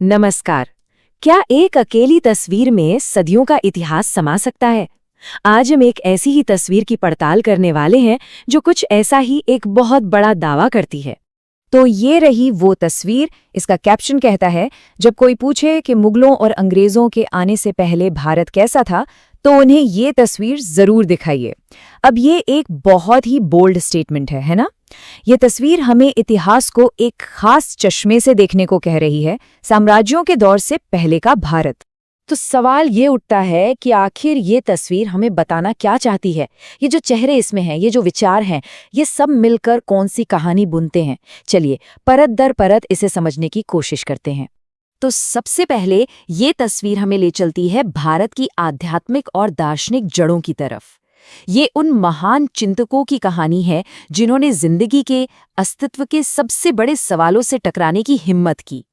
नमस्कार। क्या एक अकेली तस्वीर में सदियों का इतिहास समा सकता है? आज हम एक ऐसी ही तस्वीर की पड़ताल करने वाले हैं जो कुछ ऐसा ही एक बहुत बड़ा दावा करती है। तो ये रही वो तस्वीर। इसका कैप्शन कहता है, जब कोई पूछे कि मुगलों और अंग्रेजों के आने से पहले भारत कैसा था, तो उन्हें ये तस्वीर जरूर दिखाइए। अब ये एक बहुत ही बोल्ड स्टेटमेंट है ना? ये तस्वीर हमें इतिहास को एक खास चश्मे से देखने को कह रही है, साम्राज्यों के दौर से पहले का भारत। तो सवाल ये उठता है कि आखिर ये तस्वीर हमें बताना क्या चाहती है? ये जो चेहरे इसमें हैं, ये जो विचार हैं, ये सब मिलकर कौन सी कहानी बुनते हैं? चलिए परत दर परत इसे समझने की कोशिश करते हैं। तो सबसे पहले ये तस्वीर हमें ले चलती है भारत की आध्यात्मिक और दार्शनिक जड़ों की तरफ। ये उन महान चिंतकों की कहानी है जिन्होंने जिंदगी के अस्तित्व के सबसे बड़े सवालों से टकराने की हिम्मत की।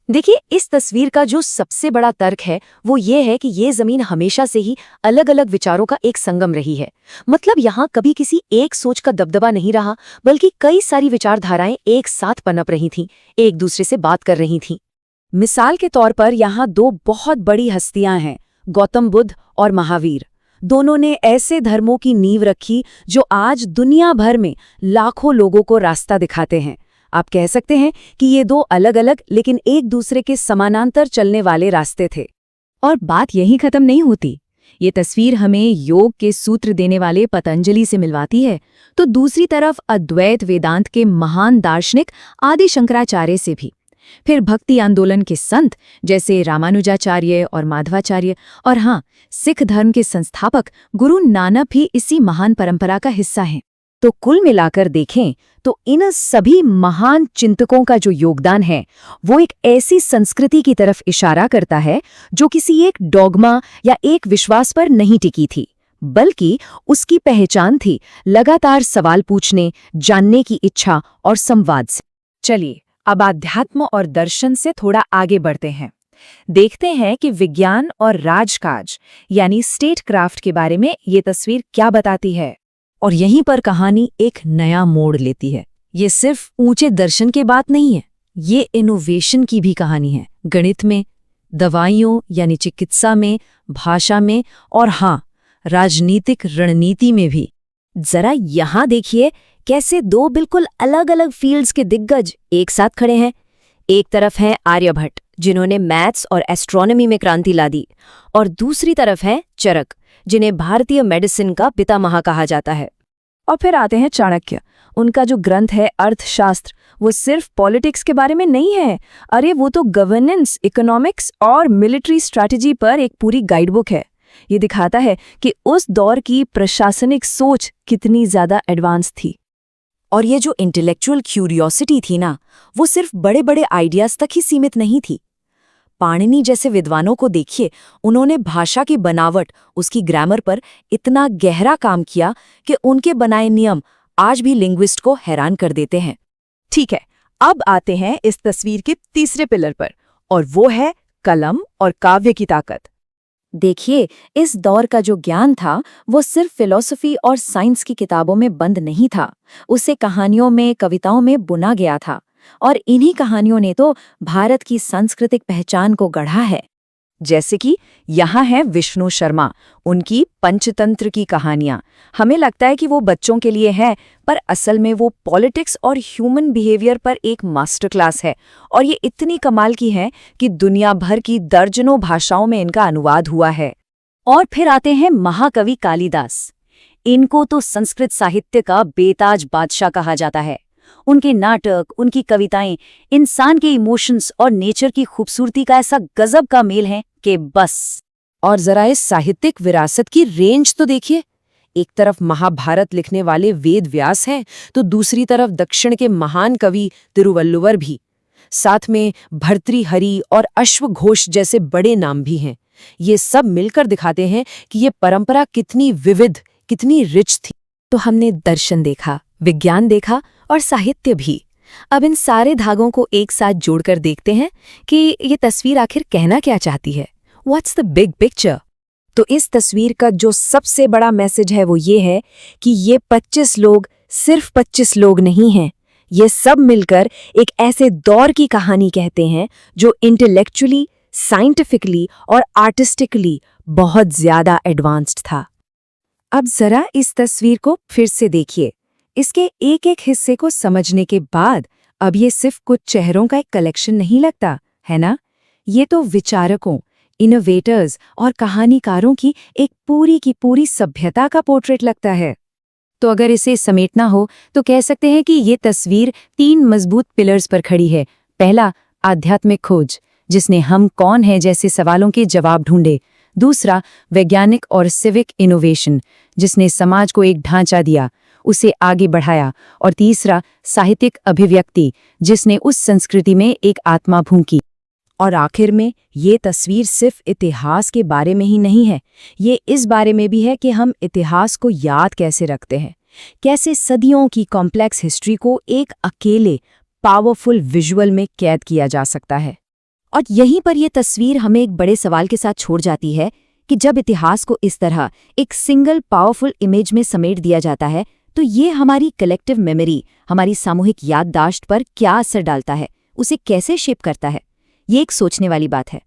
देखिए, इस तस्वीर का जो सबसे बड़ा तर्क है वो ये है कि ये जमीन हमेशा से ही अलग अलग विचारों का एक संगम रही है। मतलब यहाँ कभी किसी एक सोच का दबदबा नहीं रहा, बल्कि कई सारी विचारधाराएं एक साथ पनप रही थीं, एक दूसरे से बात कर रही थीं। मिसाल के तौर पर यहाँ दो बहुत बड़ी हस्तियां हैं, गौतम बुद्ध और महावीर। दोनों ने ऐसे धर्मों की नींव रखी जो आज दुनिया भर में लाखों लोगों को रास्ता दिखाते हैं। आप कह सकते हैं कि ये दो अलग अलग लेकिन एक दूसरे के समानांतर चलने वाले रास्ते थे। और बात यहीं खत्म नहीं होती। ये तस्वीर हमें योग के सूत्र देने वाले पतंजलि से मिलवाती है, तो दूसरी तरफ अद्वैत वेदांत के महान दार्शनिक आदि शंकराचार्य से भी। फिर भक्ति आंदोलन के संत जैसे रामानुजाचार्य और माधवाचार्य, और हाँ, सिख धर्म के संस्थापक गुरु नानक भी इसी महान परंपरा का हिस्सा हैं। तो कुल मिलाकर देखें तो इन सभी महान चिंतकों का जो योगदान है वो एक ऐसी संस्कृति की तरफ इशारा करता है जो किसी एक डॉगमा या एक विश्वास पर नहीं टिकी थी, बल्कि उसकी पहचान थी लगातार सवाल पूछने, जानने की इच्छा और संवाद से। चलिए अब आध्यात्म और दर्शन से थोड़ा आगे बढ़ते हैं। देखते हैं कि विज्ञान और राजकाज यानी स्टेट क्राफ्ट के बारे में ये तस्वीर क्या बताती है। और यहीं पर कहानी एक नया मोड़ लेती है। ये सिर्फ ऊंचे दर्शन की बात नहीं है, ये इनोवेशन की भी कहानी है। गणित में, दवाइयों यानी चिकित्सा में, भाषा में और हाँ, राजनीतिक रणनीति में भी। जरा यहाँ देखिए कैसे दो बिल्कुल अलग अलग फील्ड्स के दिग्गज एक साथ खड़े हैं। एक तरफ है आर्यभट्ट जिन्होंने मैथ्स और एस्ट्रोनॉमी में क्रांति ला दी, और दूसरी तरफ है चरक जिन्हें भारतीय मेडिसिन का पितामह कहा जाता है। और फिर आते हैं चाणक्य। उनका जो ग्रंथ है अर्थशास्त्र, वो सिर्फ पॉलिटिक्स के बारे में नहीं है, अरे वो तो गवर्नेंस, इकोनॉमिक्स और मिलिट्री स्ट्रैटेजी पर एक पूरी गाइडबुक है। ये दिखाता है कि उस दौर की प्रशासनिक सोच कितनी ज्यादा एडवांस थी। और ये जो इंटेलेक्चुअल क्यूरियोसिटी थी ना, वो सिर्फ बड़े बड़े आइडियाज तक ही सीमित नहीं थी। पाणिनि जैसे विद्वानों को देखिए, उन्होंने भाषा की बनावट, उसकी ग्रामर पर इतना गहरा काम किया कि उनके बनाए नियम आज भी लिंग्विस्ट को हैरान कर देते हैं। ठीक है, अब आते हैं इस तस्वीर के तीसरे पिलर पर, और वो है कलम और काव्य की ताकत। देखिए, इस दौर का जो ज्ञान था वो सिर्फ फिलॉसफी और साइंस की किताबों में बंद नहीं था, उसे कहानियों में, कविताओं में बुना गया था। और इन्हीं कहानियों ने तो भारत की सांस्कृतिक पहचान को गढ़ा है। जैसे कि यहाँ है विष्णु शर्मा, उनकी पंचतंत्र की कहानियाँ। हमें लगता है कि वो बच्चों के लिए है, पर असल में वो पॉलिटिक्स और ह्यूमन बिहेवियर पर एक मास्टर क्लास है। और ये इतनी कमाल की है कि दुनिया भर की दर्जनों भाषाओं में इनका अनुवाद हुआ है। और फिर आते हैं महाकवि कालिदास। इनको तो संस्कृत साहित्य का बेताज बादशाह कहा जाता है। उनके नाटक, उनकी कविताएं इंसान के इमोशंस और नेचर की खूबसूरती का ऐसा गजब का मेल है कि बस। और जरा इस साहित्यिक विरासत की रेंज तो देखिए। एक तरफ महाभारत लिखने वाले वेद व्यास हैं, तो दूसरी तरफ दक्षिण के महान कवि तिरुवल्लुवर भी। साथ में भर्तृहरि और अश्वघोष जैसे बड़े नाम भी हैं। ये सब मिलकर दिखाते हैं कि ये परंपरा कितनी विविध, कितनी रिच थी। तो हमने दर्शन देखा, विज्ञान देखा और साहित्य भी। अब इन सारे धागों को एक साथ जोड़कर देखते हैं कि ये तस्वीर आखिर कहना क्या चाहती है। What's the big picture? तो इस तस्वीर का जो सबसे बड़ा मैसेज है वो ये है कि ये 25 लोग सिर्फ 25 लोग नहीं हैं, ये सब मिलकर एक ऐसे दौर की कहानी कहते हैं जो इंटेलेक्चुअली, साइंटिफिकली और आर्टिस्टिकली बहुत ज्यादा एडवांस्ड था। अब जरा इस तस्वीर को फिर से देखिए। इसके एक एक हिस्से को समझने के बाद अब ये सिर्फ कुछ चेहरों का एक कलेक्शन नहीं लगता, है ना? ये तो विचारकों, इनोवेटर्स और कहानीकारों की एक पूरी की पूरी सभ्यता का पोर्ट्रेट लगता है। तो अगर इसे समेटना हो तो कह सकते हैं कि ये तस्वीर 3 मजबूत पिलर्स पर खड़ी है। पहला, आध्यात्मिक खोज, जिसने हम कौन हैं जैसे सवालों के जवाब ढूंढे। दूसरा, वैज्ञानिक और सिविक इनोवेशन, जिसने समाज को एक ढांचा दिया, उसे आगे बढ़ाया। और तीसरा, साहित्यिक अभिव्यक्ति, जिसने उस संस्कृति में एक आत्मा फूंकी। और आखिर में ये तस्वीर सिर्फ इतिहास के बारे में ही नहीं है, ये इस बारे में भी है कि हम इतिहास को याद कैसे रखते हैं, कैसे सदियों की कॉम्प्लेक्स हिस्ट्री को एक अकेले पावरफुल विजुअल में कैद किया जा सकता है। और यहीं पर यह तस्वीर हमें एक बड़े सवाल के साथ छोड़ जाती है कि जब इतिहास को इस तरह एक सिंगल पावरफुल इमेज में समेट दिया जाता है तो ये हमारी कलेक्टिव मेमोरी, हमारी सामूहिक याददाश्त पर क्या असर डालता है, उसे कैसे शेप करता है। ये एक सोचने वाली बात है।